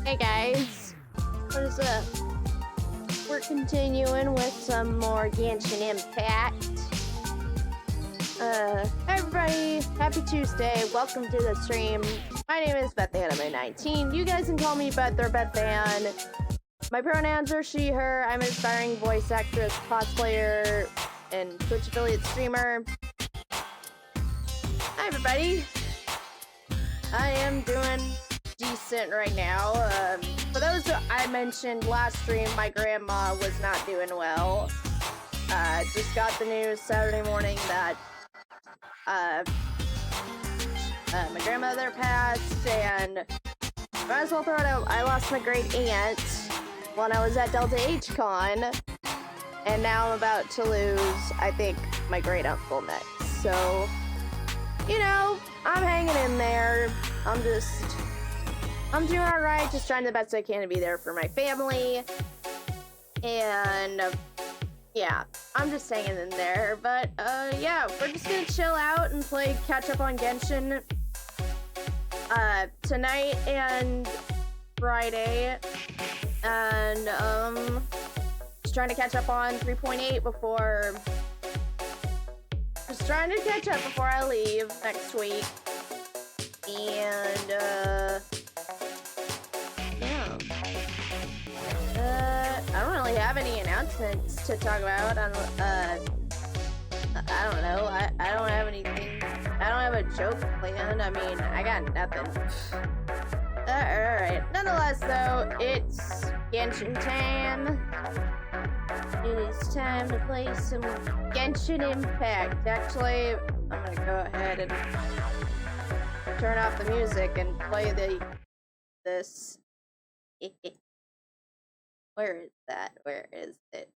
Hey guys, what is up? We're continuing with some more Genshin Impact. Hey everybody, happy Tuesday, welcome to the stream. My name is BethAnime19. You guys can call me Beth or Bethan. My pronouns are she, her. I'm an aspiring voice actress, cosplayer, and Twitch affiliate streamer. Hi everybody. I am doing decent right now. For those who I mentioned last stream, my grandma was not doing well. Just got the news Saturday morning that my grandmother passed, and might as well throw it out. I lost my great aunt when I was at Delta H-Con, and now I'm about to lose, I think, my great uncle next. So, you know, I'm hanging in there. I'm doing alright, just trying the best I can to be there for my family. And, yeah, I'm just hanging in there. But, yeah, we're just gonna chill out and play catch up on Genshin tonight and Friday. And, just trying to catch up on 3.8 before... Just trying to catch up before I leave next week. And, yeah. I don't really have any announcements to talk about. I don't know. I don't have anything. I don't have a joke planned. I mean, I got nothing. Alright. Nonetheless, though, it's Genshin time. It is time to play some Genshin Impact. Actually, I'm gonna go ahead and turn off the music and play this. Where is that? Where is it?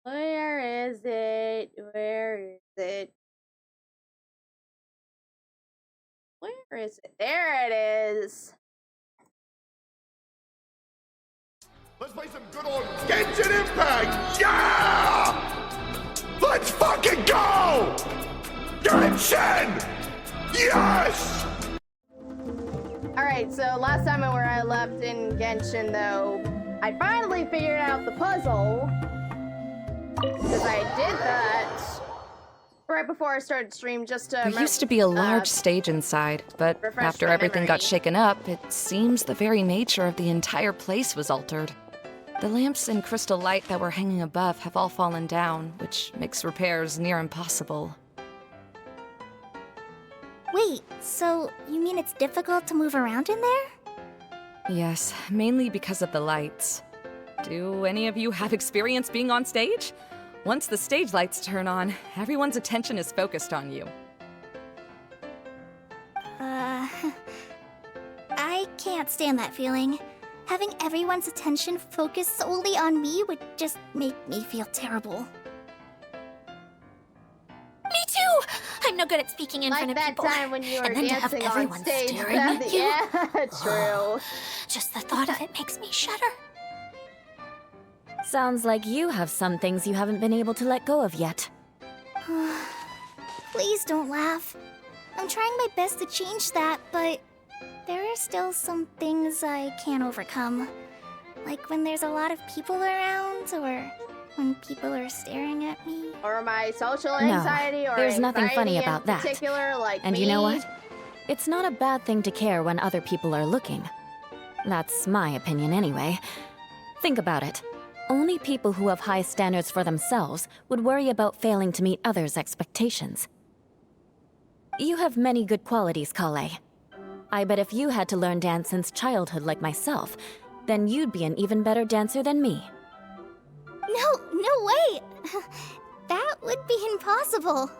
Where is it? Where is it? Where is it? There it is. Let's play some good old Genshin Impact! Yeah! Let's fucking go! Genshin! Yes! Alright, so last time where I left in Genshin, though, I finally figured out the puzzle. Because I did that right before I started stream, just to... There used to be a large stage inside, but after everything got shaken up, it seems the very nature of the entire place was altered. The lamps and crystal light that were hanging above have all fallen down, which makes repairs near impossible. Wait, so you mean it's difficult to move around in there? Yes, mainly because of the lights. Do any of you have experience being on stage? Once the stage lights turn on, everyone's attention is focused on you. I can't stand that feeling. Having everyone's attention focused solely on me would just make me feel terrible. Me too! I'm no good at speaking in front of people. Like that time when you were and then to have dancing everyone on stage. staring at you. Yeah, true. Just the thought of it makes me shudder. Sounds like you have some things you haven't been able to let go of yet. Please don't laugh. I'm trying my best to change that, but there are still some things I can't overcome. Like when there's a lot of people around, or when people are staring at me. Or my social anxiety, or there's nothing funny anxiety about in that. particular, like And me. you know what? It's not a bad thing to care when other people are looking. That's my opinion anyway. Think about it. Only people who have high standards for themselves would worry about failing to meet others' expectations. You have many good qualities, Kale. I bet if you had to learn dance since childhood like myself, then you'd be an even better dancer than me. No way! That would be impossible.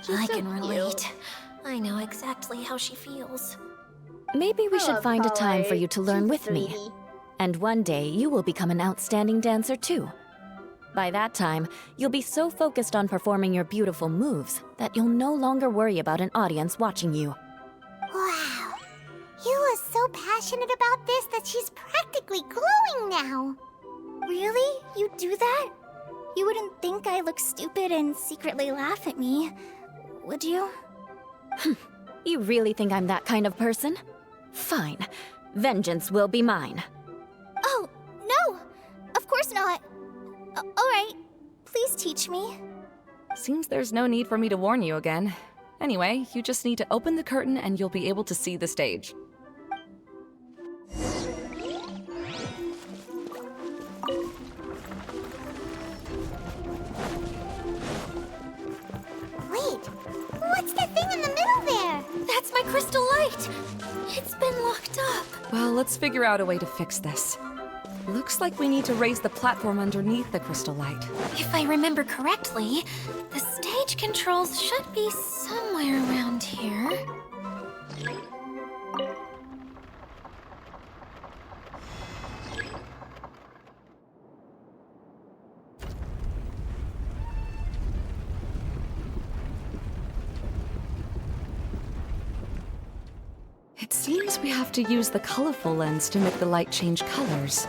I can relate. I know exactly how she feels. Maybe we should find a time for you to learn with me. Sweetie. And one day, you will become an outstanding dancer too. By that time, you'll be so focused on performing your beautiful moves that you'll no longer worry about an audience watching you. Wow. Yua's so passionate about this that she's practically glowing now. Really? You do that? You wouldn't think I look stupid and secretly laugh at me, would you? You really think I'm that kind of person? Fine. Vengeance will be mine. Oh, no! Of course not. Alright, please teach me. Seems there's no need for me to warn you again. Anyway, you just need to open the curtain and you'll be able to see the stage. Wait, what's that thing in the middle there? That's my crystal light! It's been locked up. Well, let's figure out a way to fix this. Looks like we need to raise the platform underneath the crystal light. If I remember correctly, the stage controls should be somewhere around here. It seems we have to use the colorful lens to make the light change colors.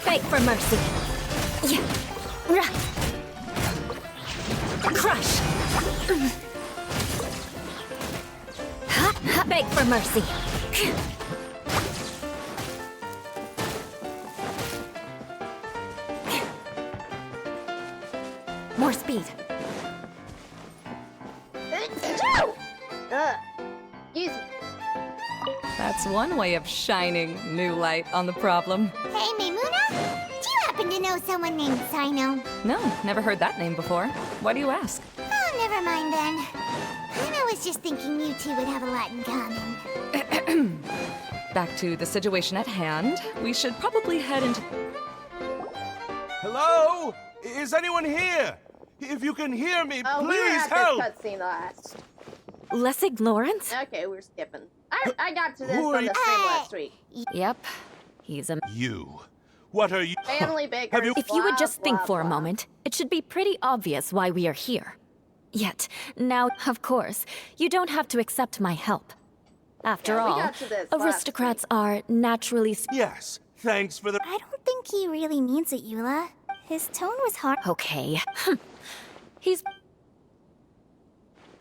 Beg for mercy. Crush. Beg for mercy. More speed. Excuse me. That's one way of shining new light on the problem. Hey, Maimuna? Do you happen to know someone named Sino? No, never heard that name before. Why do you ask? Oh, never mind then. I was just thinking you two would have a lot in common. Back to the situation at hand. We should probably head into... Hello? Is anyone here? If you can hear me, Oh, we were please at help! this cutscene last. Lessig Lawrence? Okay, we're skipping. I got to this Who are on the you- stream last week. Yep. He's a... You. What are you? Family bakers. Have you- If you would blah, just think blah, for a blah. moment, it should be pretty obvious why we are here. Yet, now, of course, you don't have to accept my help. After Yeah, we all, got to this last aristocrats are naturally... Yes, thanks for the... I don't think he really means it, Eula. His tone was hard. Okay. He's...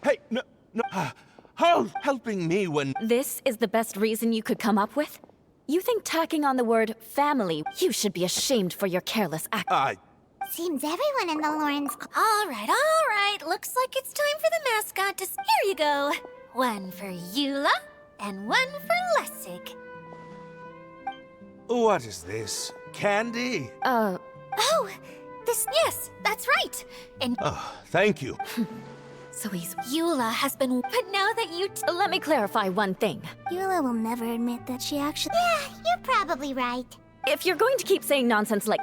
Hey, no, how helping me when... This is the best reason you could come up with? You think tacking on the word family, you should be ashamed for your careless act. Seems everyone in the Lawrence... All right. Looks like it's time for the mascot to... Here you go. One for Eula, and one for Lessig. What is this? Candy? Oh, this... Yes, that's right. And Oh, thank you. So he's... Eula has been... But now that you... Let me clarify one thing. Eula will never admit that she actually... Yeah, you're probably right. If you're going to keep saying nonsense like...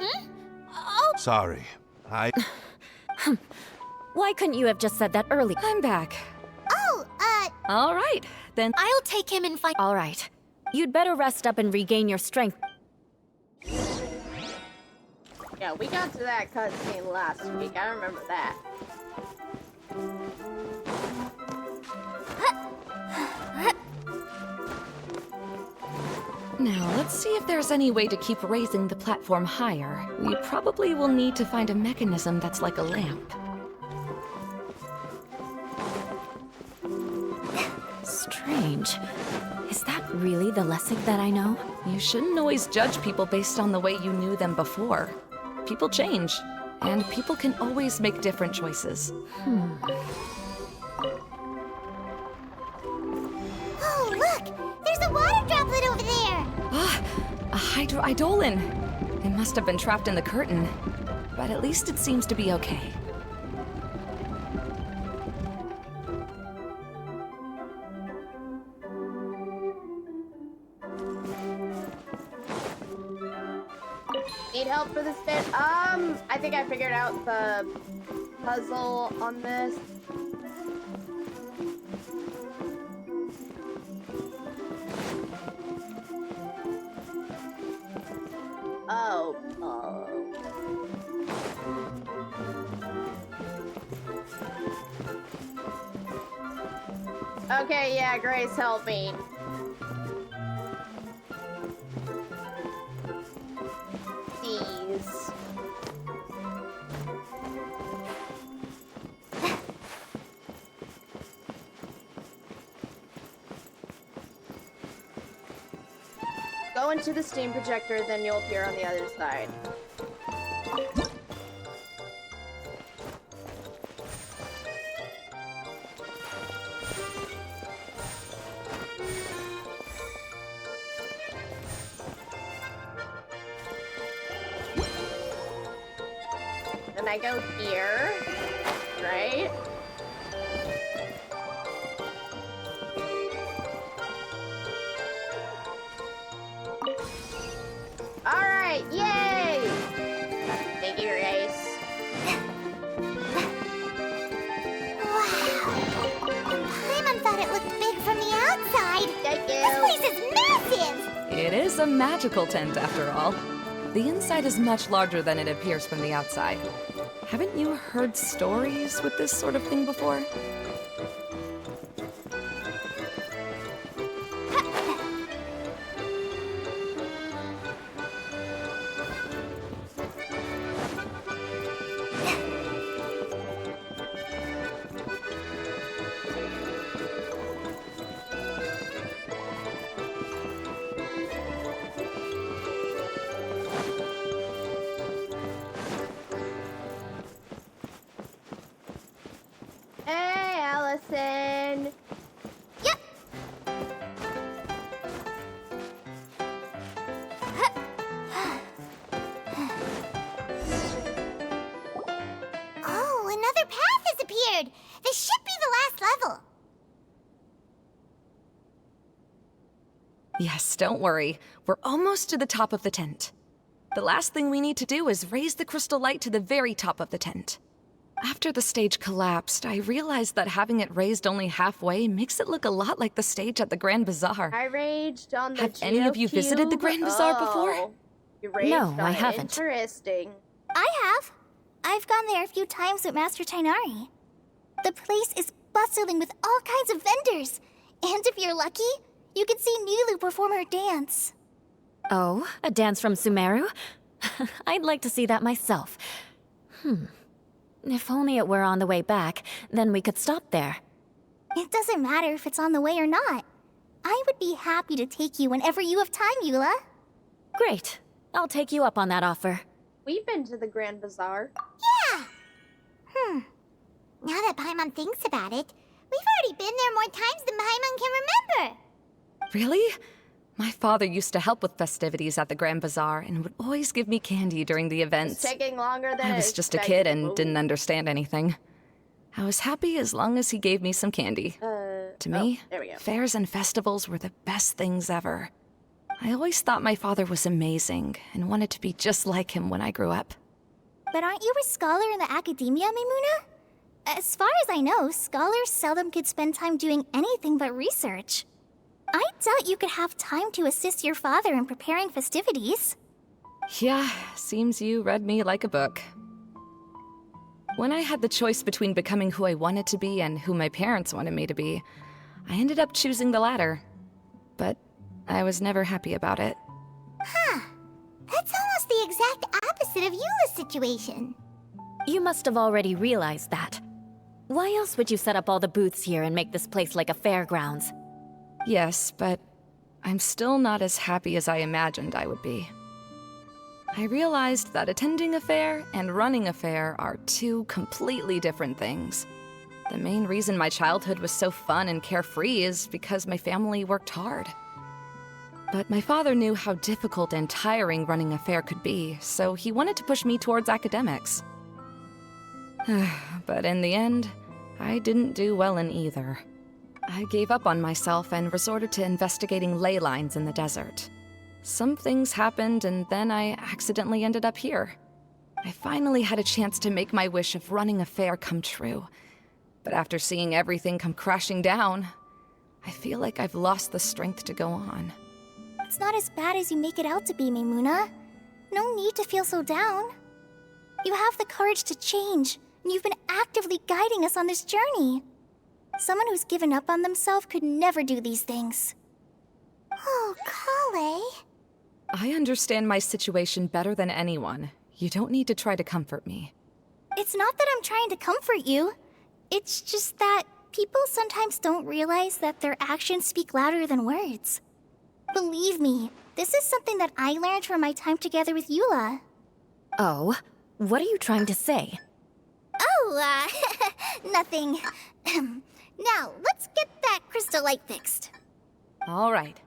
Oh, Sorry. Why couldn't you have just said that earlier? I'm back. Oh, All right, then. I'll take him and find... All right. You'd better rest up and regain your strength. Yeah, we got to that cutscene last week. I remember that. Now, let's see if there's any way to keep raising the platform higher. We probably will need to find a mechanism that's like a lamp. Strange. Is that really the Lessig that I know? You shouldn't always judge people based on the way you knew them before. People change, and people can always make different choices. oh, look! There's a water droplet over there! Ah, a hydroidolin! It must have been trapped in the curtain, but at least it seems to be okay. Need help for this bit? I think I figured out the puzzle on this. Oh. Okay, yeah, Grace, help me. Please. Go into the steam projector, then you'll appear on the other side. Then I go here, right? Alright, yay! Thank you, Grace. Wow. Paimon thought it looked big from the outside. Thank This you. place is massive! It is a magical tent, after all. The inside is much larger than it appears from the outside. Haven't you heard stories with this sort of thing before? Hey, Allison. Yep. Oh, another path has appeared. This should be the last level. Yes, don't worry. We're almost to the top of the tent. The last thing we need to do is raise the crystal light to the very top of the tent. After the stage collapsed, I realized that having it raised only halfway makes it look a lot like the stage at the Grand Bazaar. I raged on the Have any of you visited the Grand Bazaar before? You raged No, on I it. haven't. Interesting. I have. I've gone there a few times with Master Tainari. The place is bustling with all kinds of vendors. And if you're lucky, you can see Nilu perform her dance. Oh, a dance from Sumeru? I'd like to see that myself. If only it were on the way back, then we could stop there. It doesn't matter if it's on the way or not. I would be happy to take you whenever you have time, Eula. Great. I'll take you up on that offer. We've been to the Grand Bazaar. Yeah. Now that Paimon thinks about it, we've already been there more times than Paimon can remember. Really? My father used to help with festivities at the Grand Bazaar and would always give me candy during the It's events. taking longer than I I was just a expected. kid and Ooh. didn't understand anything. I was happy as long as he gave me some candy. To me, there we go. fairs and festivals were the best things ever. I always thought my father was amazing and wanted to be just like him when I grew up. But aren't you a scholar in the academia, Maimuna? As far as I know, scholars seldom could spend time doing anything but research. I doubt you could have time to assist your father in preparing festivities. Yeah, seems you read me like a book. When I had the choice between becoming who I wanted to be and who my parents wanted me to be, I ended up choosing the latter. But I was never happy about it. That's almost the exact opposite of Eula's situation. You must have already realized that. Why else would you set up all the booths here and make this place like a fairgrounds? Yes, but I'm still not as happy as I imagined I would be. I realized that attending a fair and running a fair are two completely different things. The main reason my childhood was so fun and carefree is because my family worked hard. But my father knew how difficult and tiring running a fair could be, so he wanted to push me towards academics. But in the end, I didn't do well in either. I gave up on myself and resorted to investigating ley lines in the desert. Some things happened, and then I accidentally ended up here. I finally had a chance to make my wish of running a fair come true. But after seeing everything come crashing down, I feel like I've lost the strength to go on. It's not as bad as you make it out to be, Maimuna. No need to feel so down. You have the courage to change, and you've been actively guiding us on this journey. Someone who's given up on themselves could never do these things. Oh, Kale. I understand my situation better than anyone. You don't need to try to comfort me. It's not that I'm trying to comfort you. It's just that people sometimes don't realize that their actions speak louder than words. Believe me, this is something that I learned from my time together with Eula. Oh, what are you trying to say? Oh, nothing. Now, let's get that crystal light fixed. All right.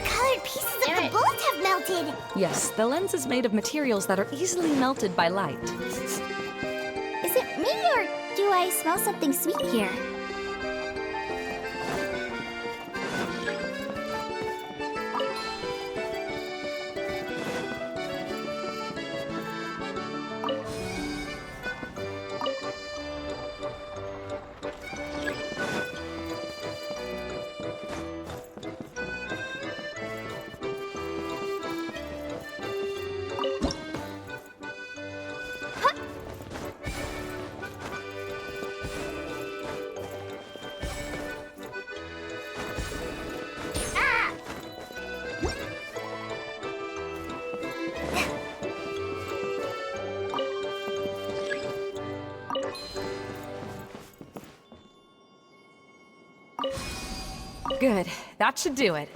Colored pieces of the bullet have melted. Yes, the lens is made of materials that are easily melted by light. Is it me or do I smell something sweet here? Good. That should do it.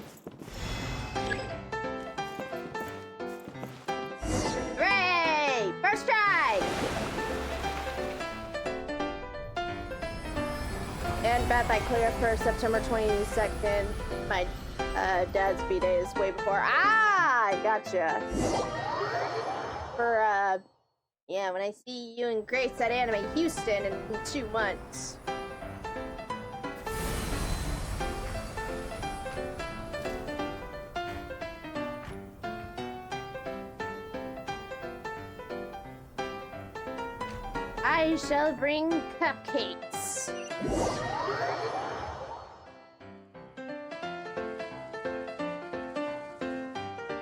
Hooray! First try! And Beth, I cleared for September 22nd. My dad's B-Day is way before. Ah! I gotcha. For, yeah, when I see you and Grace at Anime Houston in 2 months. I shall bring cupcakes.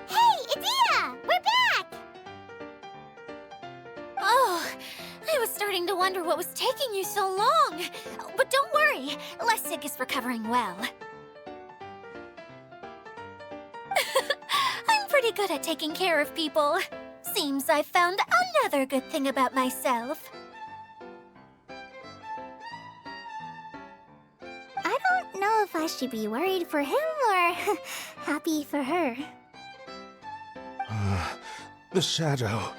Hey, Adina! We're back! Oh, I was starting to wonder what was taking you so long. But don't worry, Lessig is recovering well. I'm pretty good at taking care of people. Seems I've found another good thing about myself. I don't know if I should be worried for him or happy for her. The shadow.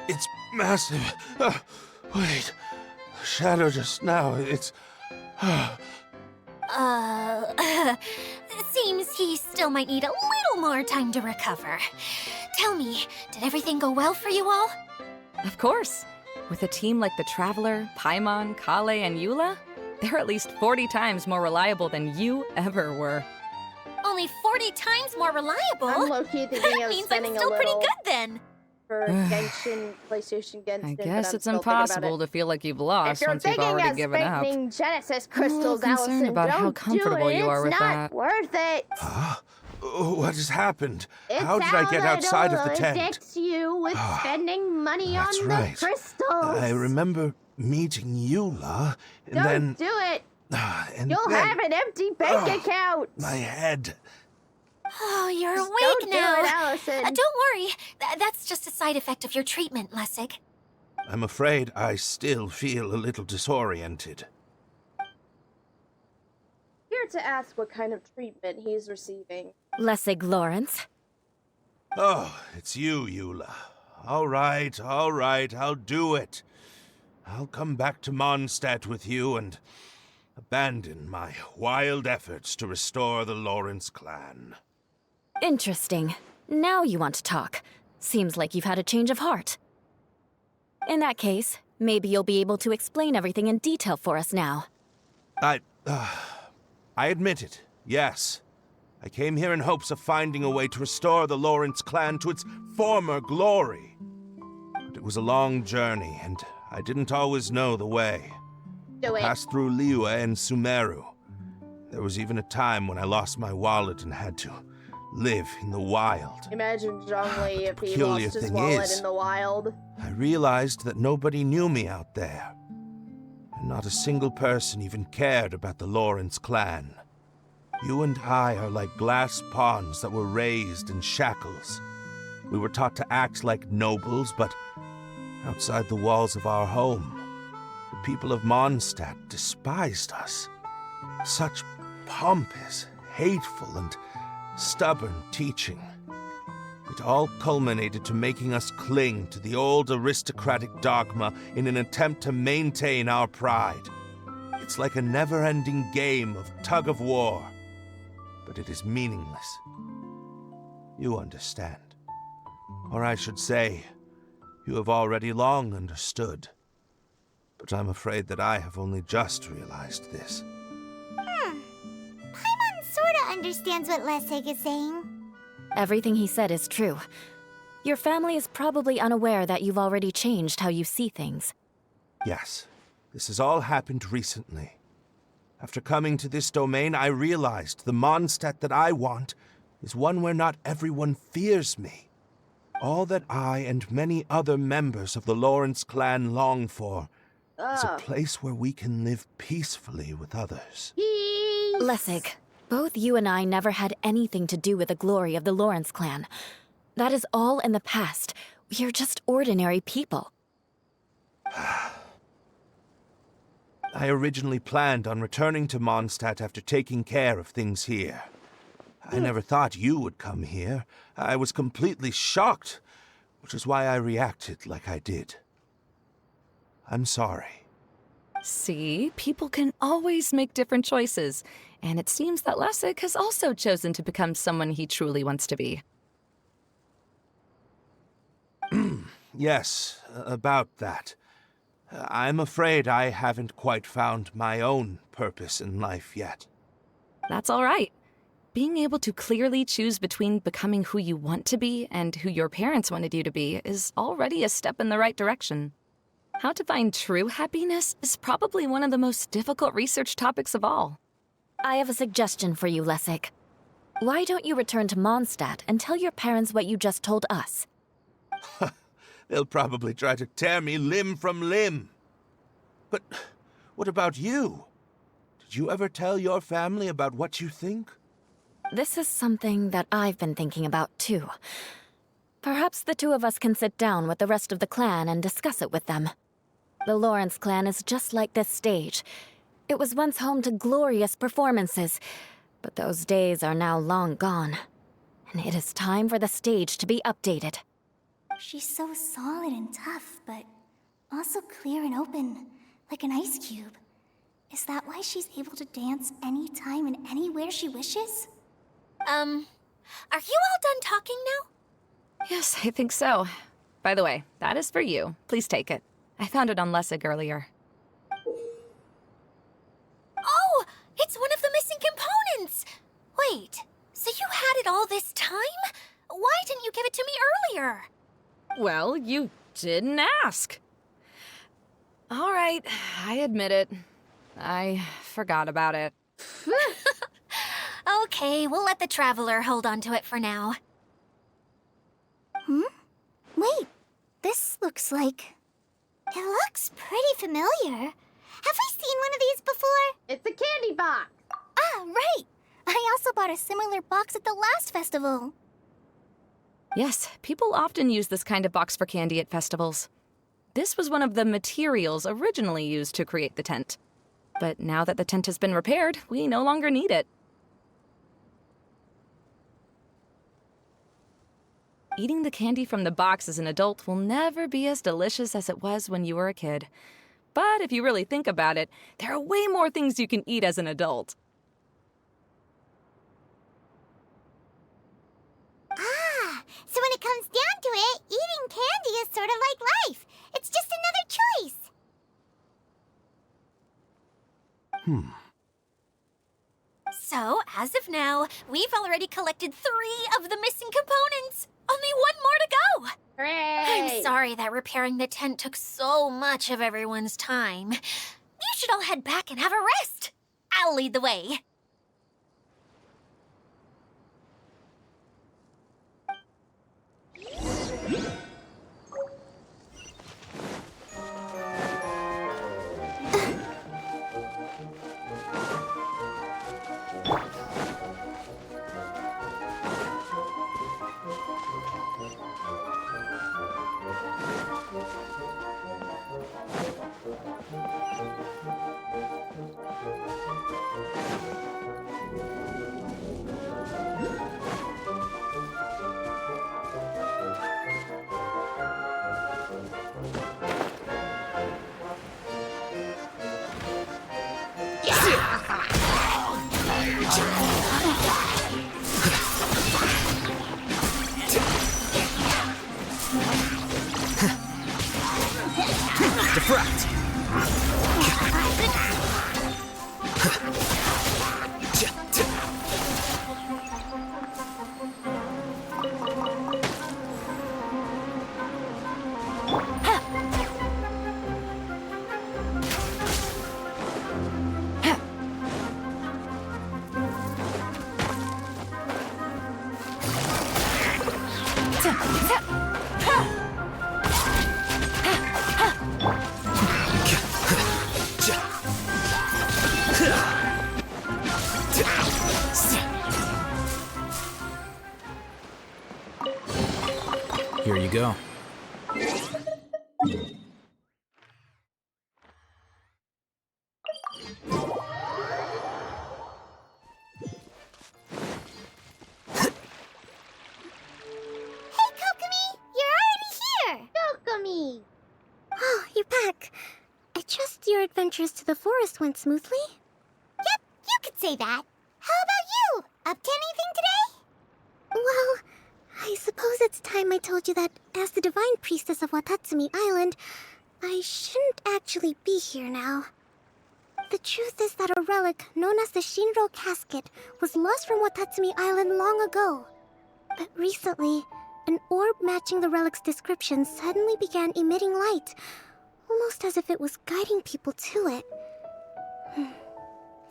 It's massive. Wait. The shadow just now. It's. It seems he still might need a little more time to recover. Tell me, did everything go well for you all? Of course. With a team like the Traveler, Paimon, Kale, and Eula, they're at least 40 times more reliable than you ever were. Only 40 times more reliable? I'm low-key thinking That of means I'm spending still a pretty little good then. for Genshin, PlayStation Genshin. I but guess I'm it's still thinking about impossible it. to feel like you've If lost you're once you've thinking already of given up. spending Genesis I'm a little crystals, concerned Allison, about how don't comfortable do it. you are with It's not that. worth it. Huh? What has happened? It's How did I get outside of the tent? addicts you with spending money on That's the right. crystals. I remember meeting Eula, and Don't then. do it. And You'll then, have an empty bank account. My head. Oh, you're Just awake don't now. do it, Allison. Don't worry. That's just a side effect of your treatment, Lessig. I'm afraid I still feel a little disoriented. Here to ask what kind of treatment he's receiving. Lessig Lawrence? Oh, it's you, Eula. All right, I'll do it. I'll come back to Mondstadt with you and abandon my wild efforts to restore the Lawrence clan. Interesting. Now you want to talk. Seems like you've had a change of heart. In that case, maybe you'll be able to explain everything in detail for us now. I admit it, yes. I came here in hopes of finding a way to restore the Lawrence clan to its former glory. But it was a long journey, and I didn't always know the way. Do it. Passed through Liyue and Sumeru. There was even a time when I lost my wallet and had to live in the wild. Imagine Zhongli if he peculiar lost his thing wallet is- in the wild. I realized that nobody knew me out there. And not a single person even cared about the Lawrence clan. You and I are like glass pawns that were raised in shackles. We were taught to act like nobles, but outside the walls of our home, the people of Mondstadt despised us. Such pompous, hateful, and stubborn teaching. It all culminated to making us cling to the old aristocratic dogma in an attempt to maintain our pride. It's like a never-ending game of tug-of-war, but it is meaningless. You understand. Or I should say, you have already long understood. But I'm afraid that I have only just realized this. Paimon sorta understands what Lessig is saying. Everything he said is true. Your family is probably unaware that you've already changed how you see things. Yes, this has all happened recently. After coming to this domain, I realized the Mondstadt that I want is one where not everyone fears me. All that I and many other members of the Lawrence clan long for is a place where we can live peacefully with others. Lessig, both you and I never had anything to do with the glory of the Lawrence clan. That is all in the past. We are just ordinary people. I originally planned on returning to Mondstadt after taking care of things here. I never thought you would come here. I was completely shocked, which is why I reacted like I did. I'm sorry. See, people can always make different choices, and it seems that Lessig has also chosen to become someone he truly wants to be. Yes, about that. I'm afraid I haven't quite found my own purpose in life yet. That's all right. Being able to clearly choose between becoming who you want to be and who your parents wanted you to be is already a step in the right direction. How to find true happiness is probably one of the most difficult research topics of all. I have a suggestion for you, Lessig. Why don't you return to Mondstadt and tell your parents what you just told us? They'll probably try to tear me limb from limb. But what about you? Did you ever tell your family about what you think? This is something that I've been thinking about, too. Perhaps the two of us can sit down with the rest of the clan and discuss it with them. The Lawrence clan is just like this stage. It was once home to glorious performances, but those days are now long gone. And it is time for the stage to be updated. She's so solid and tough, but also clear and open, like an ice cube. Is that why she's able to dance anytime and anywhere she wishes? Are you all done talking now? Yes, I think so. By the way, that is for you. Please take it. I found it on Lessig earlier. Oh, it's one of the missing components! Wait, so you had it all this time? Why didn't you give it to me earlier? Well, you didn't ask. All right, I admit it. I forgot about it. Okay, we'll let the Traveler hold on to it for now. Wait, this looks like... It looks pretty familiar. Have I seen one of these before? It's a candy box. Ah, right! I also bought a similar box at the last festival. Yes, people often use this kind of box for candy at festivals. This was one of the materials originally used to create the tent. But now that the tent has been repaired, we no longer need it. Eating the candy from the box as an adult will never be as delicious as it was when you were a kid. But if you really think about it, there are way more things you can eat as an adult. comes down to it, eating candy is sort of like life. It's just another choice. So, as of now, we've already collected 3 of the missing components. Only 1 more to go. Hooray! I'm sorry that repairing the tent took so much of everyone's time. You should all head back and have a rest. I'll lead the way. Defract! Here you go. Hey, Kokomi! You're already here! Kokomi! Oh, you're back. I trust your adventures to the forest went smoothly? Yep, you could say that. How about you? Up to anything today? Well, I suppose it's time I told you that as the divine priestess of Watatsumi Island, I shouldn't actually be here now. The truth is that a relic known as the Shinro Casket was lost from Watatsumi Island long ago. But recently, an orb matching the relic's description suddenly began emitting light, almost as if it was guiding people to it.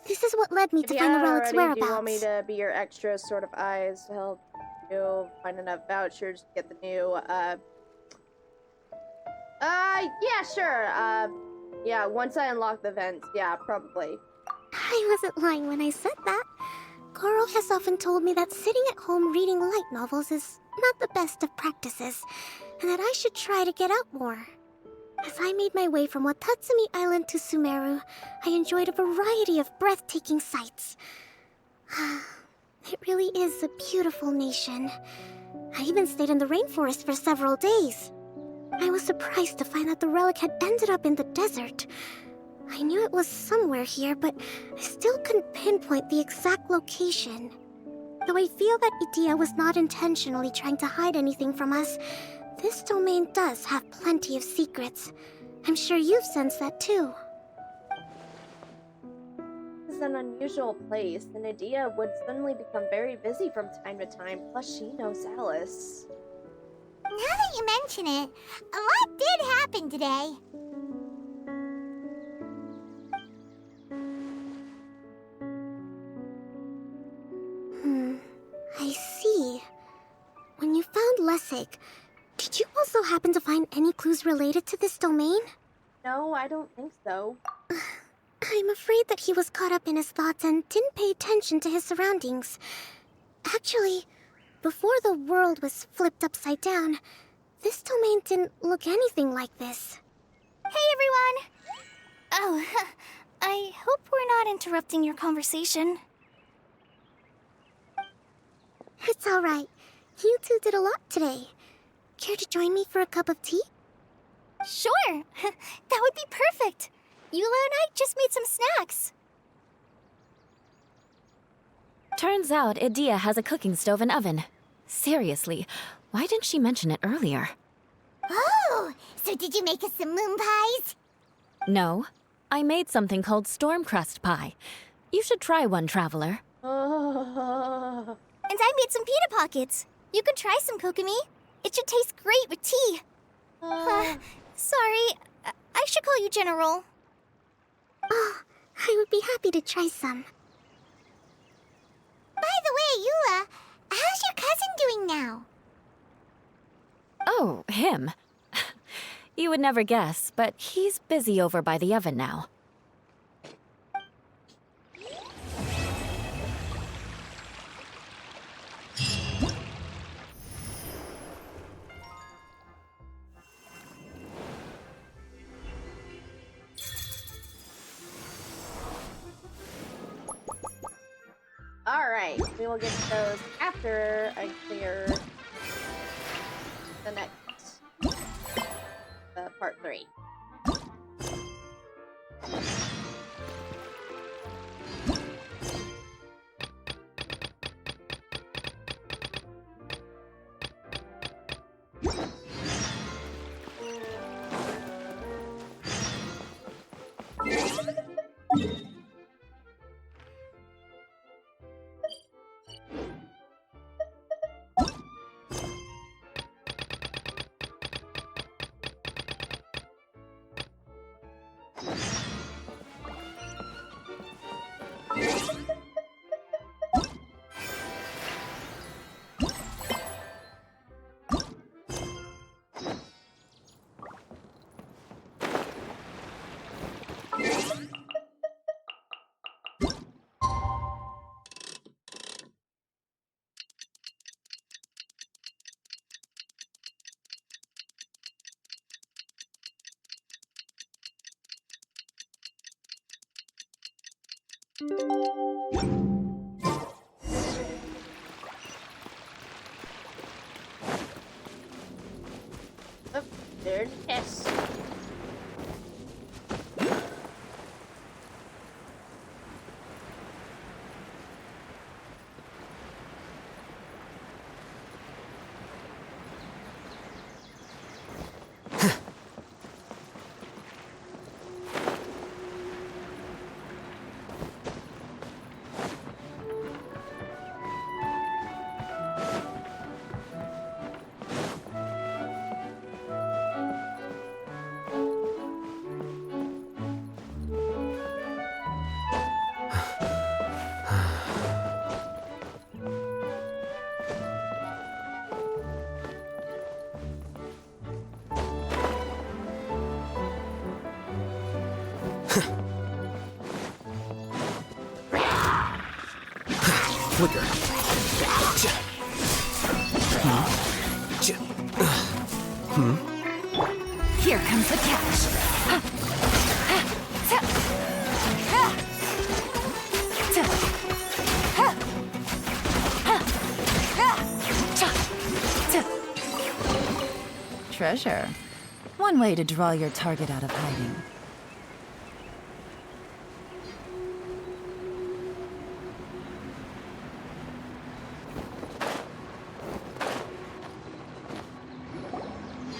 This is what led me to find the relic's whereabouts. Do you want me to be your extra sort of eyes to help you find enough vouchers to get the new, yeah, sure. Yeah, once I unlock the vents, yeah, probably. I wasn't lying when I said that. Goro has often told me that sitting at home reading light novels is not the best of practices, and that I should try to get out more. As I made my way from Watatsumi Island to Sumeru, I enjoyed a variety of breathtaking sights. It really is a beautiful nation. I even stayed in the rainforest for several days. I was surprised to find that the relic had ended up in the desert. I knew it was somewhere here, but I still couldn't pinpoint the exact location. Though I feel that Idia was not intentionally trying to hide anything from us, this domain does have plenty of secrets. I'm sure you've sensed that too. This is an unusual place, and Idia would suddenly become very busy from time to time, plus she knows Alice. Now that you mention it, a lot did happen today. I see. When you found Lessig, did you also happen to find any clues related to this domain? No, I don't think so. I'm afraid that he was caught up in his thoughts and didn't pay attention to his surroundings. Actually, before the world was flipped upside down, this domain didn't look anything like this. Hey, everyone! Oh, I hope we're not interrupting your conversation. It's all right. You two did a lot today. Care to join me for a cup of tea? Sure! That would be perfect! Eula and I just made some snacks. Turns out Idia has a cooking stove and oven. Seriously, Why didn't she mention it earlier? Oh, so did you make us some moon pies? No. I made something called storm crust pie. You should try one, Traveler. And I made some pita pockets. You could try some, Kokomi. It should taste great with tea. Sorry, I should call you General. Oh, I would be happy to try some. By the way, Eula, how's your cousin doing now? Oh, him. You would never guess, but he's busy over by the oven now. Alright, we will get to those after I clear the next part 3. Oh, there's Tess. Flicker. Here comes the catch. Treasure. One way to draw your target out of hiding.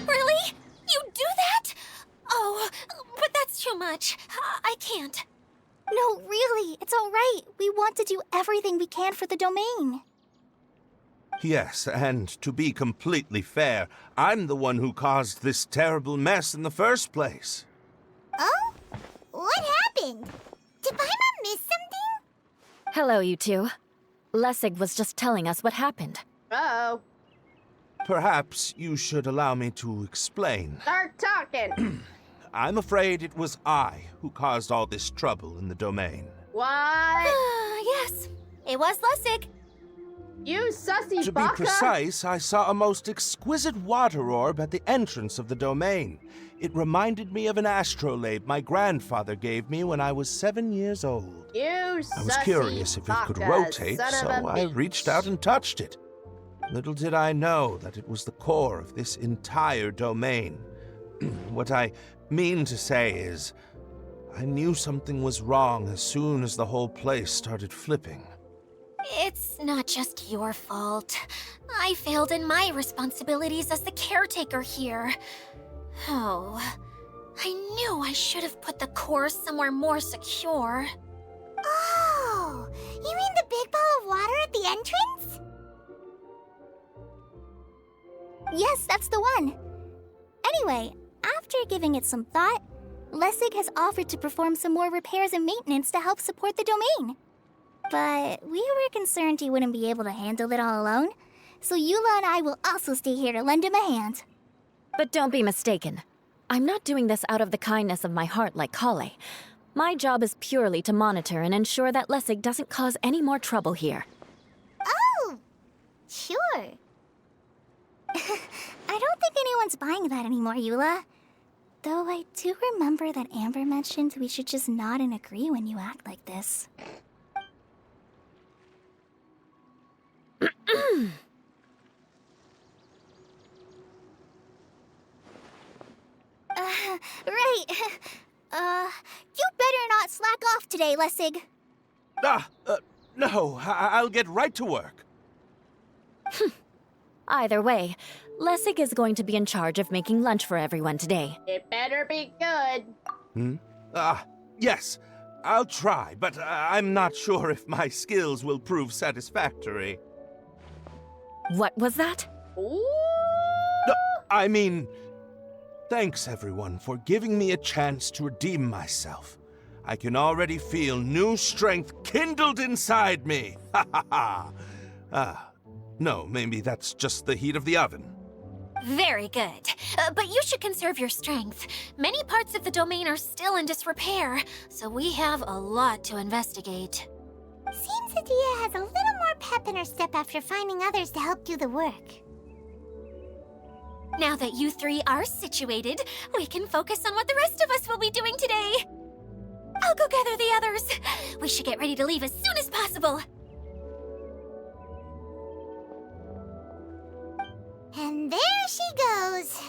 Really? You do that? Oh, but that's too much. I can't. No, really, it's all right. We want to do everything we can for the domain. Yes, and to be completely fair, I'm the one who caused this terrible mess in the first place. Oh? What happened? Did Paimon miss something? Hello, you two. Lessig was just telling us what happened. Uh-oh. Perhaps you should allow me to explain. Start talking. I'm afraid it was I who caused all this trouble in the domain. What? Yes, it was Lessig. You sussy To be baka. precise, I saw a most exquisite water orb at the entrance of the domain. It reminded me of an astrolabe my grandfather gave me when I was 7 years old. You I was curious if it could rotate, so I reached out and touched it. Little did I know that it was the core of this entire domain. What I mean to say is, I knew something was wrong as soon as the whole place started flipping. It's not just your fault. I failed in my responsibilities as the caretaker here. Oh, I knew I should have put the core somewhere more secure. Oh, you mean the big ball of water at the entrance? Yes, that's the one. Anyway, after giving it some thought, Lessig has offered to perform some more repairs and maintenance to help support the domain. But we were concerned he wouldn't be able to handle it all alone, so Eula and I will also stay here to lend him a hand. But don't be mistaken. I'm not doing this out of the kindness of my heart like Kale. My job is purely to monitor and ensure that Lessig doesn't cause any more trouble here. Oh, sure. I don't think anyone's buying that anymore, Eula. Though I do remember that Amber mentioned we should just nod and agree when you act like this. Right. You better not slack off today, Lessig. No, I'll get right to work. Either way, Lessig is going to be in charge of making lunch for everyone today. It better be good. Yes, I'll try, but I'm not sure if my skills will prove satisfactory. What was that? Ooh. No, I mean, thanks everyone for giving me a chance to redeem myself. I can already feel new strength kindled inside me. Ha ha ha. No, maybe that's just the heat of the oven. Very good. But you should conserve your strength. Many parts of the domain are still in disrepair, so we have a lot to investigate. Seems Adia has a little more pep in her step after finding others to help do the work. Now that you three are situated, we can focus on what the rest of us will be doing today. I'll go gather the others. We should get ready to leave as soon as possible. And there she goes.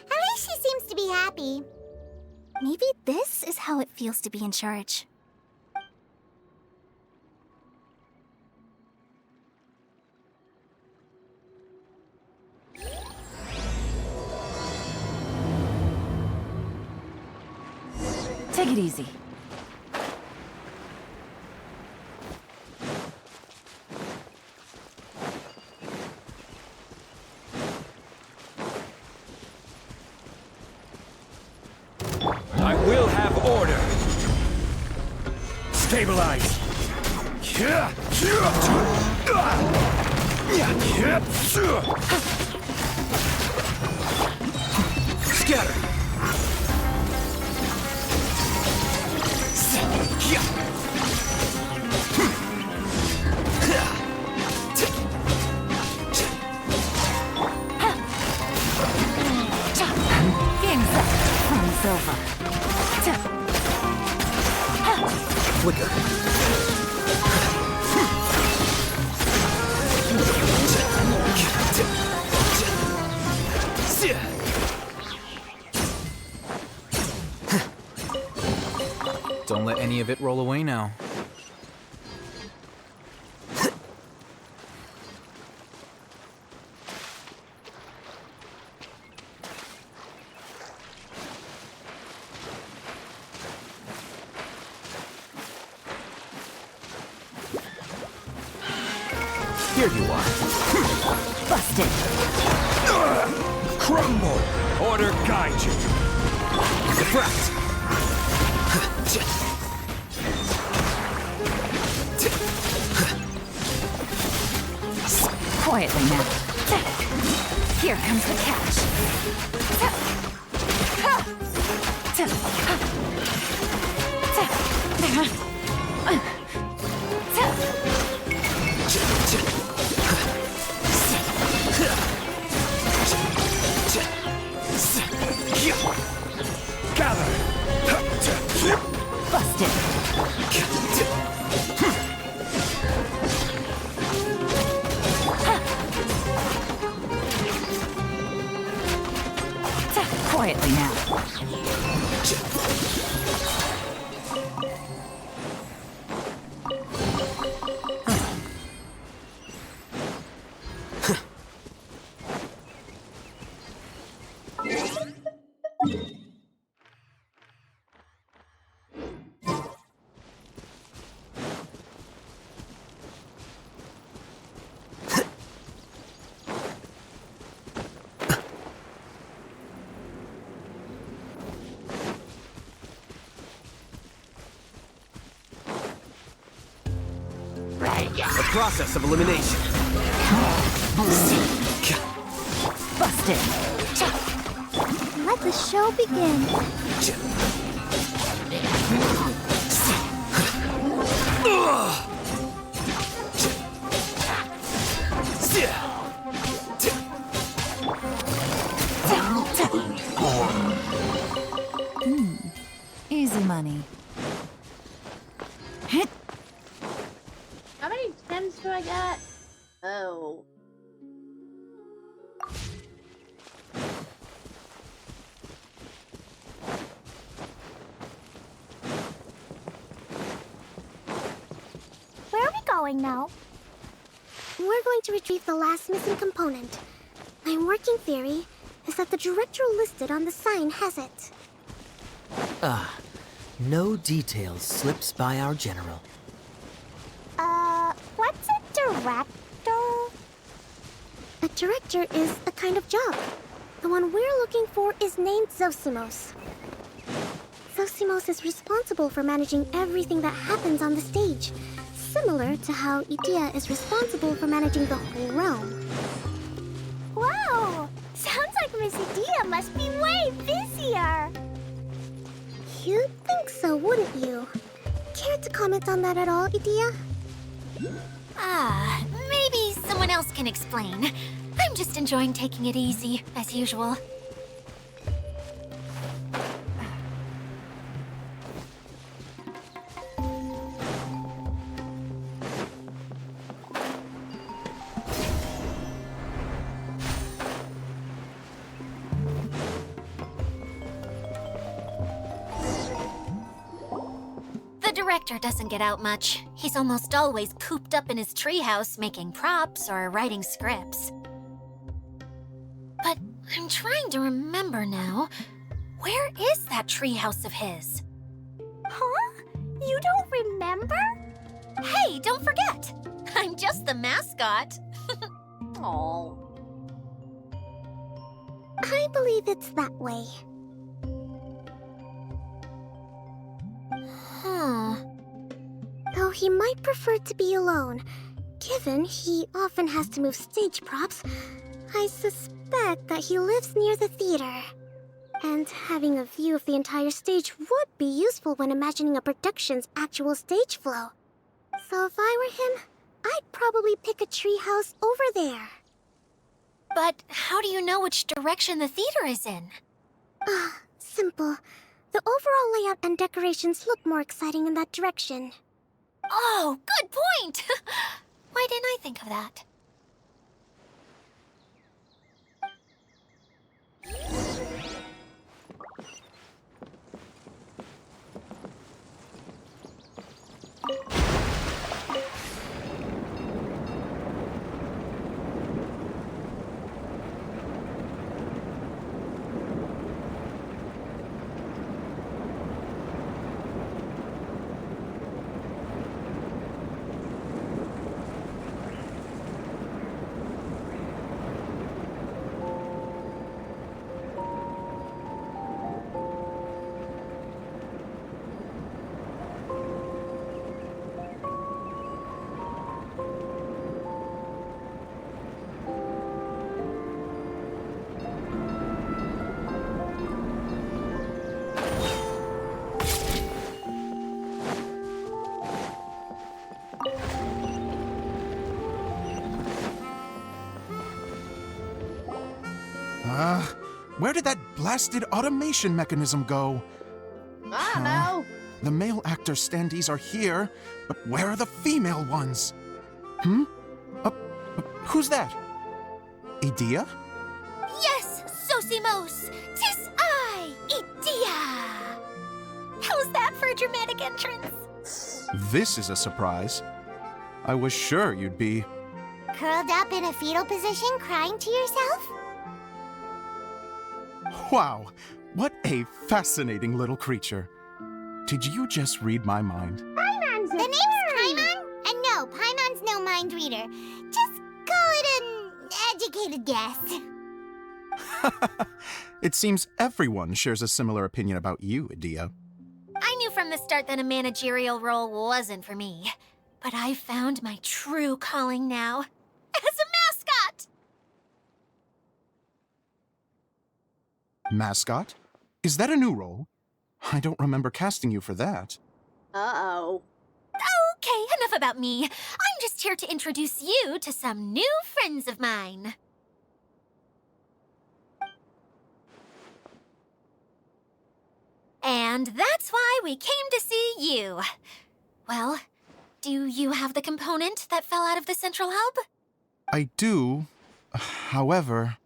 At least she seems to be happy. Maybe this is how it feels to be in charge. Take it easy. I will have order. Stabilize. Scatter. Game's up. Fun's over. Flicker. Don't let any of it roll away now. Here you are. Busted. Crumble! Order guide you. Deflect! Quietly now. Here comes the catch. Gather! Busted. Quietly now. A process of elimination. Busted. Let the show begin. Easy money. How many gems do I get? Oh. Where are we going now? We're going to retrieve the last missing component. My working theory is that the director listed on the sign has it. No details slips by our general. What's a director? A director is a kind of job. The one we're looking for is named Zosimos. Zosimos is responsible for managing everything that happens on the stage, similar to how Idea is responsible for managing the whole realm. Wow! Sounds like Miss Idea must be way busier! You'd think so, wouldn't you? Care to comment on that at all, Idea? Maybe someone else can explain. I'm just enjoying taking it easy, as usual. The director doesn't get out much. He's almost always cooped up in his treehouse making props or writing scripts. But I'm trying to remember now. Where is that treehouse of his? Huh? You don't remember? Hey, don't forget! I'm just the mascot. Oh. I believe it's that way. Huh. Though he might prefer to be alone, given he often has to move stage props, I suspect that he lives near the theater. And having a view of the entire stage would be useful when imagining a production's actual stage flow. So if I were him, I'd probably pick a treehouse over there. But how do you know which direction the theater is in? Simple. The overall layout and decorations look more exciting in that direction. Oh, good point! Why didn't I think of that? Where did that blasted automation mechanism go? I don't know. The male actor standees are here, but where are the female ones? Who's that? Idea? Yes, Zosimos! 'Tis I, Idea! How's that for a dramatic entrance? This is a surprise. I was sure you'd be... Curled up in a fetal position, crying to yourself? Wow, what a fascinating little creature. Did you just read my mind? Paimon's the name's Paimon? And no, Paimon's no mind reader. Just call it an educated guess. It seems everyone shares a similar opinion about you, Idea. I knew from the start that a managerial role wasn't for me. But I found my true calling now. As a mascot! Mascot? Is that a new role? I don't remember casting you for that. Uh-oh. Okay, enough about me. I'm just here to introduce you to some new friends of mine. And that's why we came to see you. Well, do you have the component that fell out of the central hub? I do. However,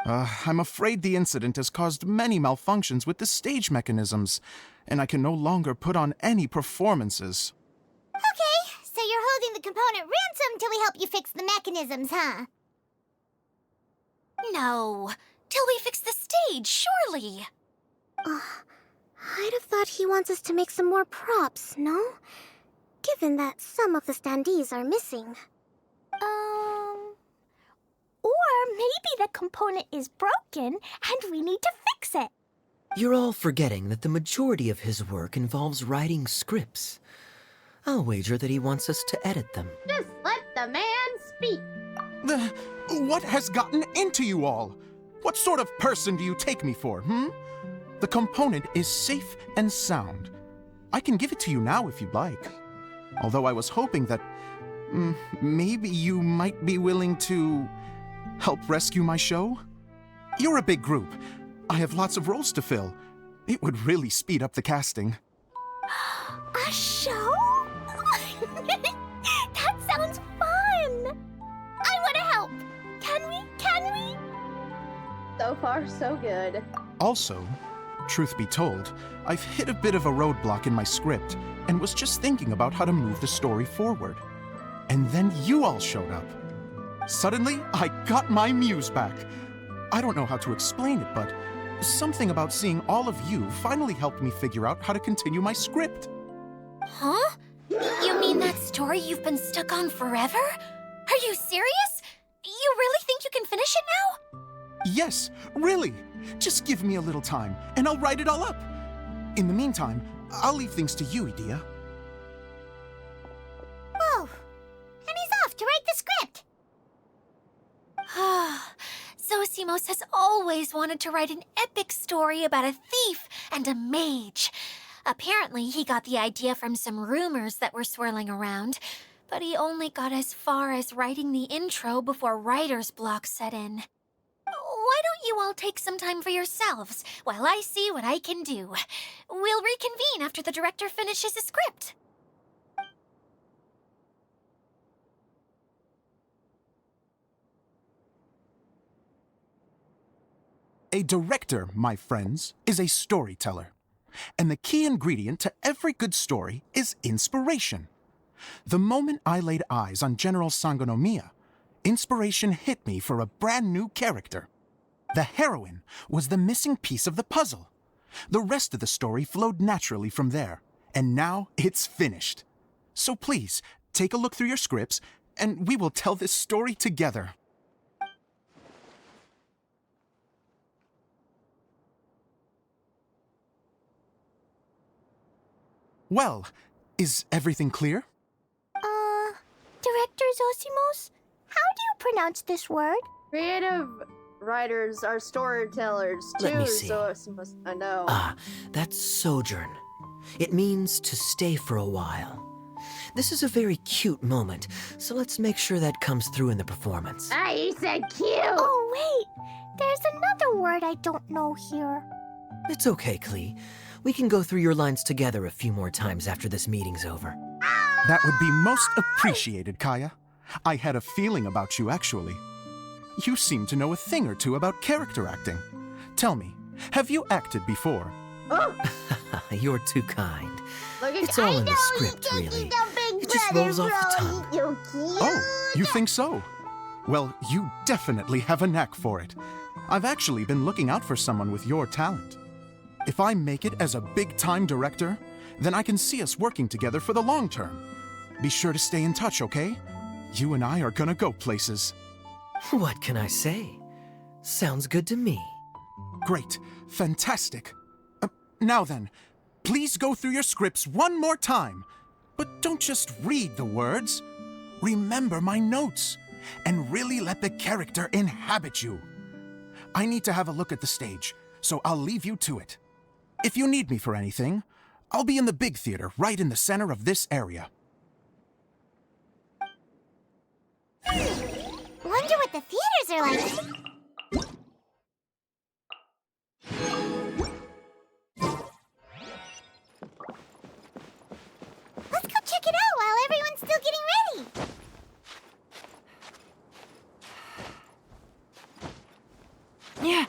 I'm afraid the incident has caused many malfunctions with the stage mechanisms, and I can no longer put on any performances. Okay, so you're holding the component ransom till we help you fix the mechanisms, huh? No, till we fix the stage, surely. I'd have thought he wants us to make some more props, no? Given that some of the standees are missing. Or maybe the component is broken and we need to fix it. You're all forgetting that the majority of his work involves writing scripts. I'll wager that he wants us to edit them. Just let the man speak. What has gotten into you all? What sort of person do you take me for, The component is safe and sound. I can give it to you now if you'd like. Although I was hoping that maybe you might be willing to help rescue my show? You're a big group. I have lots of roles to fill. It would really speed up the casting. A show? That sounds fun! I want to help! Can we? So far, so good. Also, truth be told, I've hit a bit of a roadblock in my script and was just thinking about how to move the story forward. And then you all showed up. Suddenly, I got my muse back. I don't know how to explain it, but something about seeing all of you finally helped me figure out how to continue my script. Huh? You mean that story you've been stuck on forever? Are you serious? You really think you can finish it now? Yes, really. Just give me a little time, and I'll write it all up. In the meantime, I'll leave things to you, Edea. Whoa! And he's off to write the script! Zosimos has always wanted to write an epic story about a thief and a mage. Apparently, he got the idea from some rumors that were swirling around, but he only got as far as writing the intro before writer's block set in. Why don't you all take some time for yourselves while I see what I can do? We'll reconvene after the director finishes his script. A director, my friends, is a storyteller. And the key ingredient to every good story is inspiration. The moment I laid eyes on General Sangonomiya, inspiration hit me for a brand new character. The heroine was the missing piece of the puzzle. The rest of the story flowed naturally from there, and now it's finished. So please, take a look through your scripts, and we will tell this story together. Well, is everything clear? Director Zosimos, how do you pronounce this word? Creative writers are storytellers too, Let me see. so I know. That's sojourn. It means to stay for a while. This is a very cute moment, so let's make sure that comes through in the performance. He said cute! Oh, wait! There's another word I don't know here. It's okay, Klee. We can go through your lines together a few more times after this meeting's over. That would be most appreciated, Kaya. I had a feeling about you, actually. You seem to know a thing or two about character acting. Tell me, have you acted before? Oh, You're too kind. look at It's all in the script, really. It just rolls off the tongue. Oh, you think so? Well, you definitely have a knack for it. I've actually been looking out for someone with your talent. If I make it as a big-time director, then I can see us working together for the long term. Be sure to stay in touch, okay? You and I are gonna go places. What can I say? Sounds good to me. Great. Fantastic. Now then, please go through your scripts one more time. But don't just read the words. Remember my notes, and really let the character inhabit you. I need to have a look at the stage, so I'll leave you to it. If you need me for anything, I'll be in the big theater right in the center of this area. Wonder what the theaters are like. Let's go check it out while everyone's still getting ready. Yeah.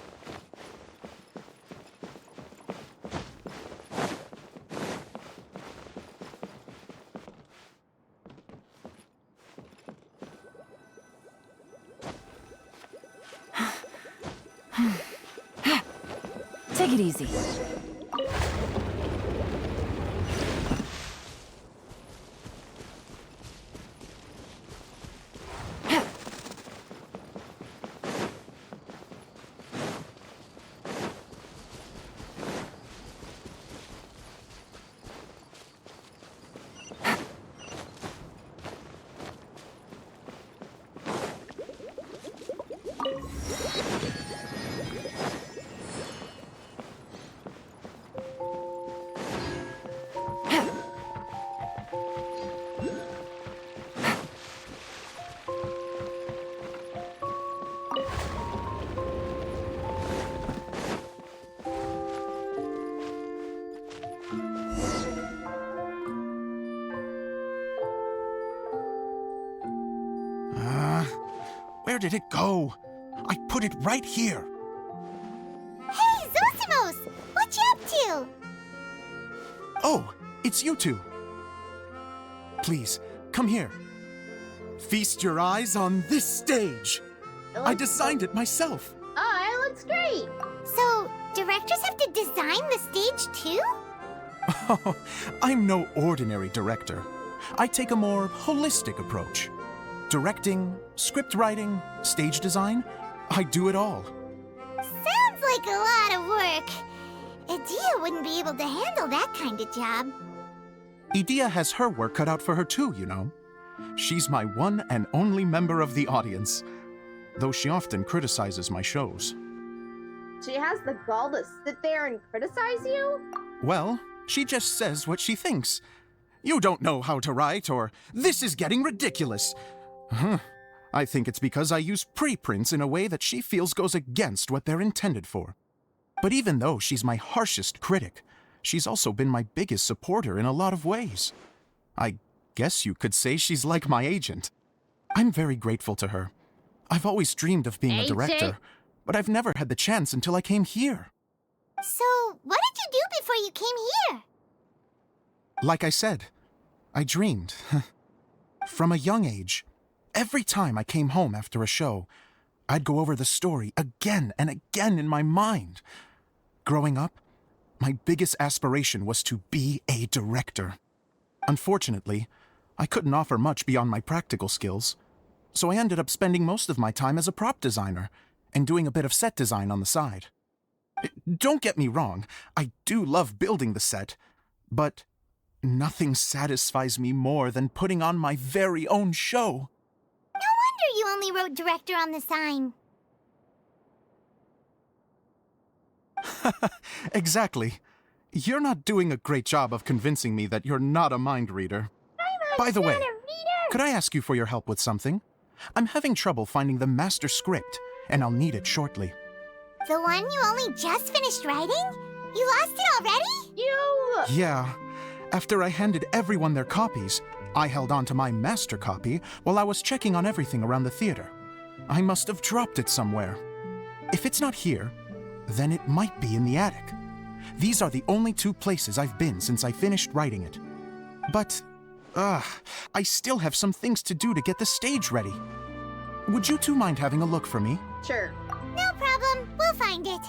Take it easy. Where did it go? I put it right here. Hey, Zosimos! What you up to? Oh, it's you two. Please, come here. Feast your eyes on this stage. I designed it myself. Oh, it looks great. So, directors have to design the stage too? Oh, I'm no ordinary director. I take a more holistic approach. Directing, script writing, stage design, I do it all. Sounds like a lot of work. Adia wouldn't be able to handle that kind of job. Edea has her work cut out for her too, you know. She's my one and only member of the audience, though she often criticizes my shows. She has the gall to sit there and criticize you? Well, she just says what she thinks. You don't know how to write, or this is getting ridiculous. I think it's because I use preprints in a way that she feels goes against what they're intended for. But even though she's my harshest critic, she's also been my biggest supporter in a lot of ways. I guess you could say she's like my agent. I'm very grateful to her. I've always dreamed of being a director, but I've never had the chance until I came here. So, what did you do before you came here? Like I said, I dreamed. From a young age, every time I came home after a show, I'd go over the story again and again in my mind. Growing up, my biggest aspiration was to be a director. Unfortunately, I couldn't offer much beyond my practical skills, so I ended up spending most of my time as a prop designer and doing a bit of set design on the side. Don't get me wrong, I do love building the set, but nothing satisfies me more than putting on my very own show. No wonder you only wrote director on the sign. Exactly. You're not doing a great job of convincing me that you're not a mind reader. By the way, could I ask you for your help with something? I'm having trouble finding the master script, and I'll need it shortly. The one you only just finished writing? You lost it already? Yeah. After I handed everyone their copies, I held on to my master copy while I was checking on everything around the theater. I must have dropped it somewhere. If it's not here, then it might be in the attic. These are the only two places I've been since I finished writing it. But, I still have some things to do to get the stage ready. Would you two mind having a look for me? Sure. No problem. We'll find it.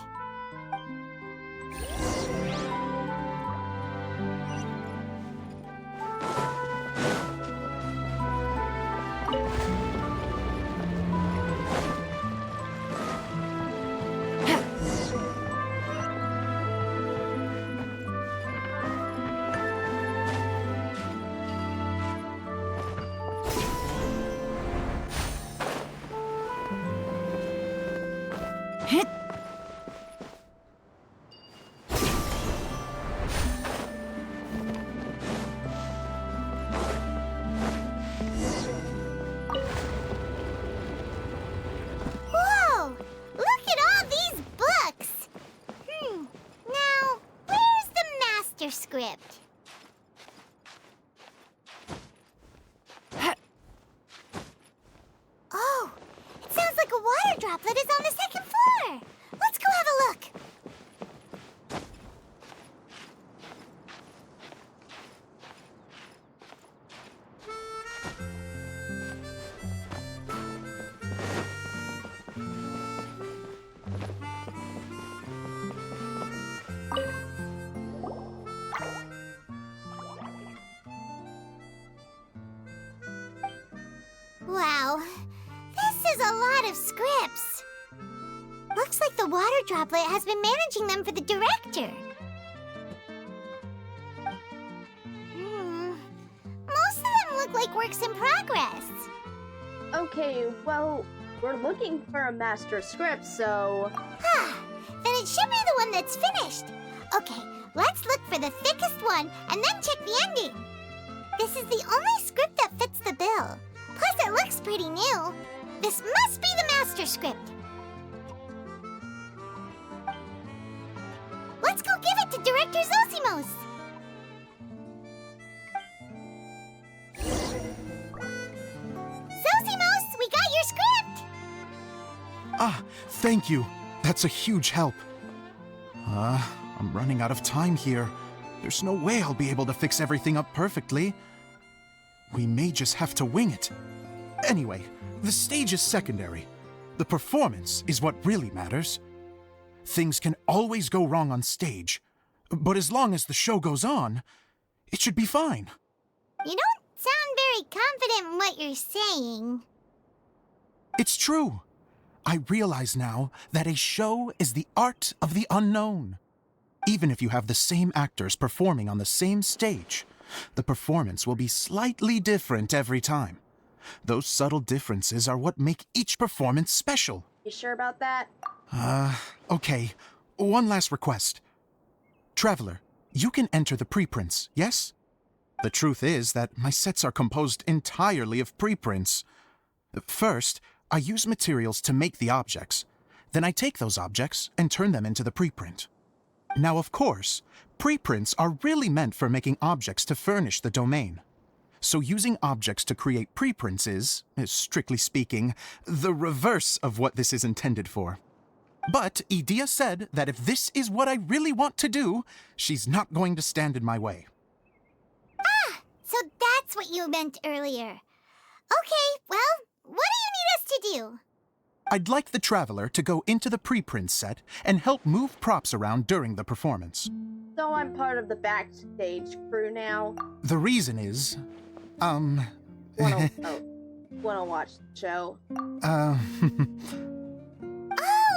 master script. Oh, it sounds like a water droplet is on the second floor. Let's go have a look. Wow, this is a lot of scripts. Looks like the water droplet has been managing them for the director. Most of them look like works in progress. Okay, well, we're looking for a master script, so... Then it should be the one that's finished. Okay, let's look for the thickest one and then check the ending. This is the only script that fits the bill. Plus, it looks pretty new. This must be the master script. Let's go give it to Director Zosimos. Zosimos, we got your script! Ah, thank you. That's a huge help. I'm running out of time here. There's no way I'll be able to fix everything up perfectly. We may just have to wing it. Anyway, the stage is secondary. The performance is what really matters. Things can always go wrong on stage, but as long as the show goes on, it should be fine. You don't sound very confident in what you're saying. It's true. I realize now that a show is the art of the unknown. Even if you have the same actors performing on the same stage, the performance will be slightly different every time. Those subtle differences are what make each performance special. You sure about that? Okay. One last request. Traveler, you can enter the preprints, yes? The truth is that my sets are composed entirely of preprints. First, I use materials to make the objects. Then I take those objects and turn them into the preprint. Now, of course, preprints are really meant for making objects to furnish the domain. So using objects to create preprints is, strictly speaking, the reverse of what this is intended for. But Edea said that if this is what I really want to do, she's not going to stand in my way. So that's what you meant earlier. Okay, well, what do you need us to do? I'd like the Traveler to go into the preprint set and help move props around during the performance. So I'm part of the backstage crew now. The reason is, Wanna watch the show. Oh,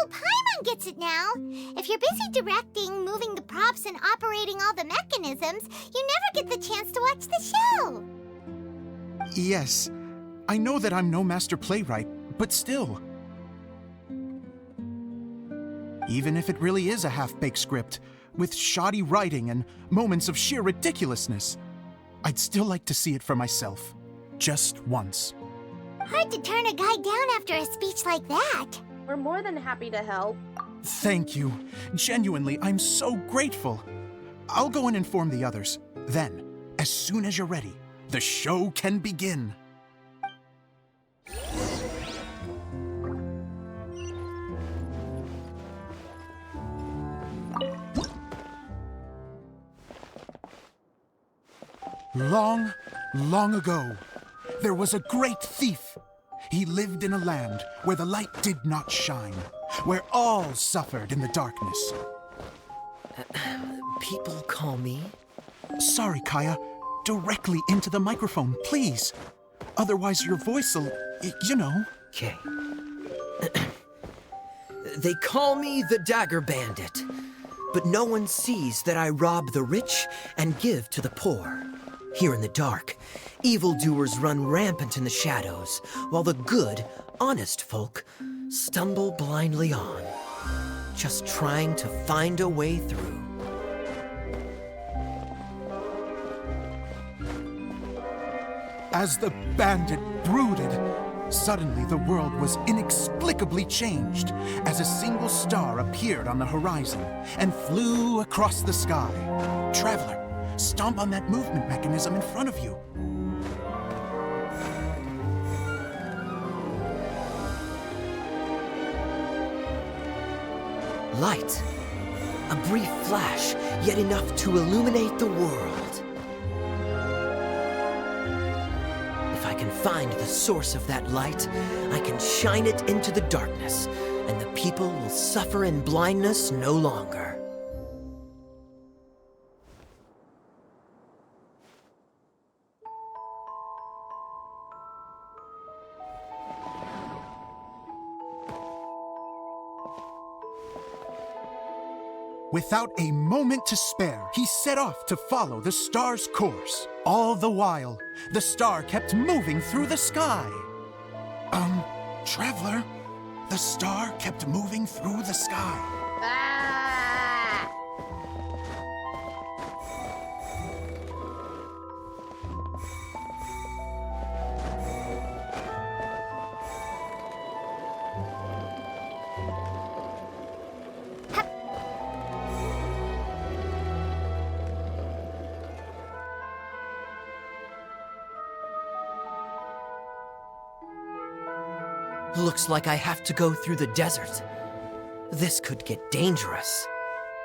Paimon gets it now. If you're busy directing, moving the props, and operating all the mechanisms, you never get the chance to watch the show. Yes, I know that I'm no master playwright, but still. Even if it really is a half-baked script, with shoddy writing and moments of sheer ridiculousness, I'd still like to see it for myself. Just once. Hard to turn a guy down after a speech like that. We're more than happy to help. Thank you. Genuinely, I'm so grateful. I'll go and inform the others. Then, as soon as you're ready, the show can begin. Long, long ago, there was a great thief. He lived in a land where the light did not shine, where all suffered in the darkness. People call me? Sorry, Kaya. Directly into the microphone, please. Otherwise your voice'll, you know. Okay. They call me the Dagger Bandit, but no one sees that I rob the rich and give to the poor. Here in the dark, evildoers run rampant in the shadows, while the good, honest folk stumble blindly on, just trying to find a way through. As the bandit brooded, Suddenly, the world was inexplicably changed as a single star appeared on the horizon and flew across the sky. Traveler, stomp on that movement mechanism in front of you. Light. A brief flash, yet enough to illuminate the world. If I can find the source of that light, I can shine it into the darkness, and the people will suffer in blindness no longer. Without a moment to spare, he set off to follow the star's course. All the while, the star kept moving through the sky. Traveler, the star kept moving through the sky. Ah! Looks like I have to go through the desert. This could get dangerous.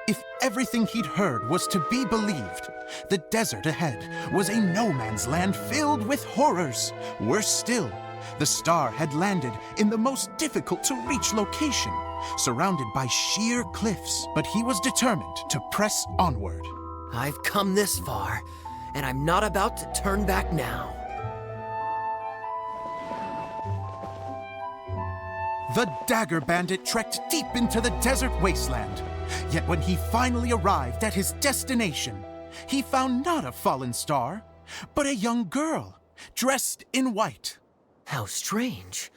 If everything he'd heard was to be believed, the desert ahead was a no-man's land filled with horrors. Worse still, the star had landed in the most difficult-to-reach location, surrounded by sheer cliffs, but he was determined to press onward. I've come this far, and I'm not about to turn back now. The Dagger Bandit trekked deep into the desert wasteland. Yet when he finally arrived at his destination, he found not a fallen star, but a young girl, dressed in white. How strange.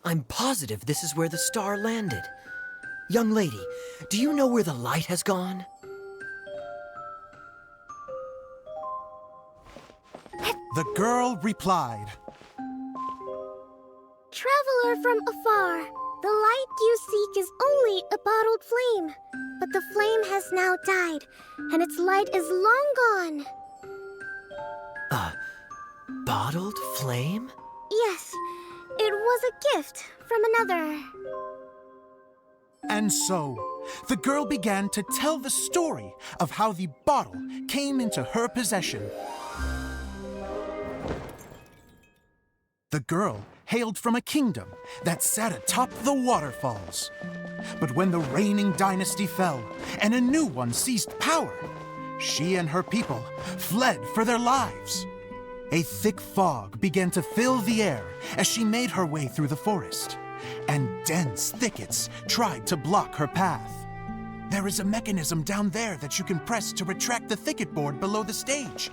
I'm positive this is where the star landed. Young lady, do you know where the light has gone? The girl replied, Traveler from afar, the light you seek is only a bottled flame. But the flame has now died, and its light is long gone. Bottled flame? Yes, it was a gift from another. And so, the girl began to tell the story of how the bottle came into her possession. The girl hailed from a kingdom that sat atop the waterfalls. But when the reigning dynasty fell and a new one seized power, she and her people fled for their lives. A thick fog began to fill the air as she made her way through the forest, and dense thickets tried to block her path. There is a mechanism down there that you can press to retract the thicket board below the stage.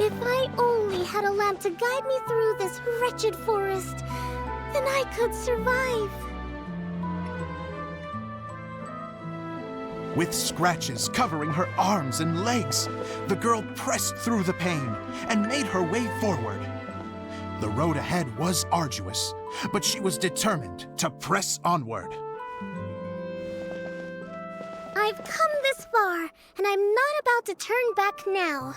If I only had a lamp to guide me through this wretched forest, then I could survive. With scratches covering her arms and legs, the girl pressed through the pain and made her way forward. The road ahead was arduous, but she was determined to press onward. I've come this far, and I'm not about to turn back now.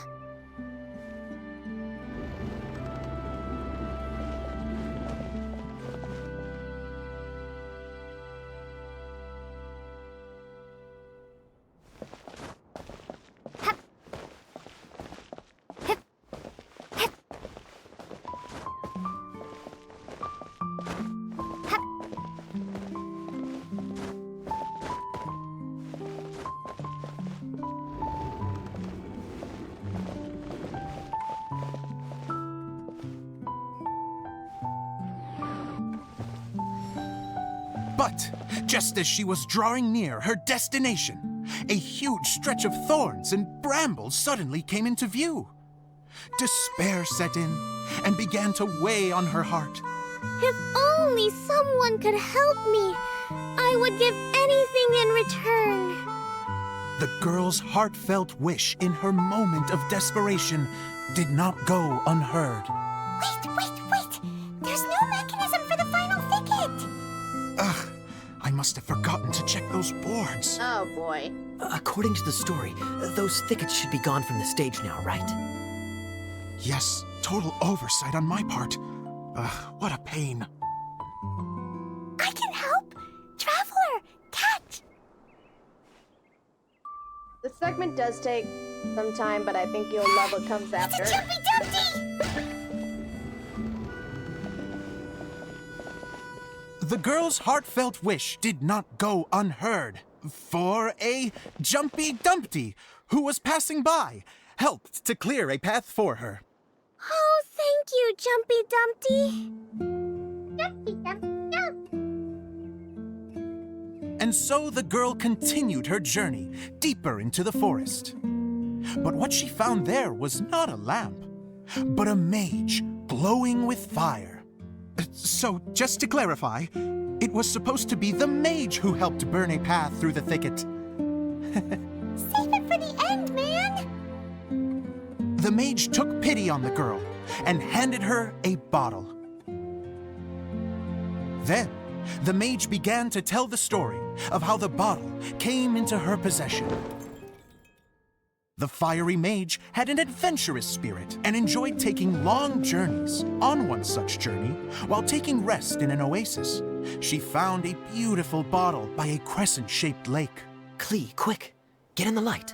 But just as she was drawing near her destination, a huge stretch of thorns and brambles suddenly came into view. Despair set in and began to weigh on her heart. If only someone could help me, I I would give anything in return. The girl's heartfelt wish in her moment of desperation did not go unheard. Wait! There's no mechanism for the final thicket! Ugh, I must have forgotten to check those boards. Oh boy. According to the story, those thickets should be gone from the stage now, right? Yes, total oversight on my part. Ugh, what a pain. I can help! Traveler, catch! This segment does take some time, but I think you'll love what comes after. It's a Jumpy Dumpty! The girl's heartfelt wish did not go unheard, for a Jumpy Dumpty who was passing by helped to clear a path for her. Oh, thank you, Jumpy Dumpty. Jumpy Dumpty Dump. And so the girl continued her journey deeper into the forest. But what she found there was not a lamp, but a mage glowing with fire. So, just to clarify, it was supposed to be the mage who helped burn a path through the thicket. Save it for the end, man! The mage took pity on the girl and handed her a bottle. Then, the mage began to tell the story of how the bottle came into her possession. The fiery mage had an adventurous spirit and enjoyed taking long journeys. On one such journey, while taking rest in an oasis, she found a beautiful bottle by a crescent-shaped lake. Klee, quick, get in the light.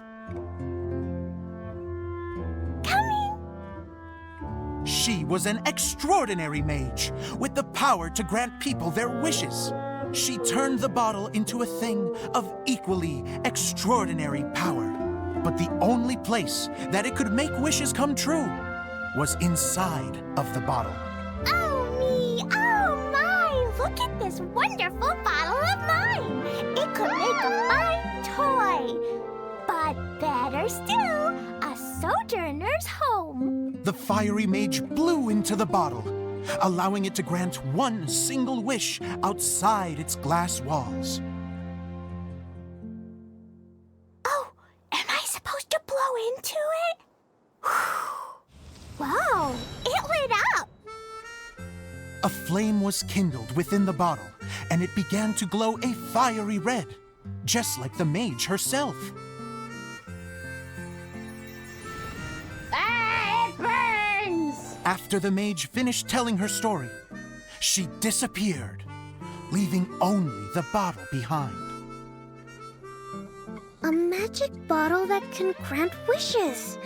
She was an extraordinary mage with the power to grant people their wishes. She turned the bottle into a thing of equally extraordinary power. But the only place that it could make wishes come true was inside of the bottle. Oh me, oh my! Look at this wonderful bottle of mine! It could make a fine toy! But better still, a sojourner's home! The fiery mage blew into the bottle, allowing it to grant one single wish outside its glass walls. Oh, am I supposed to blow into it? Whoa, it lit up! A flame was kindled within the bottle, and it began to glow a fiery red, just like the mage herself. Ah, it burns! After the mage finished telling her story, she disappeared, leaving only the bottle behind. A magic bottle that can grant wishes.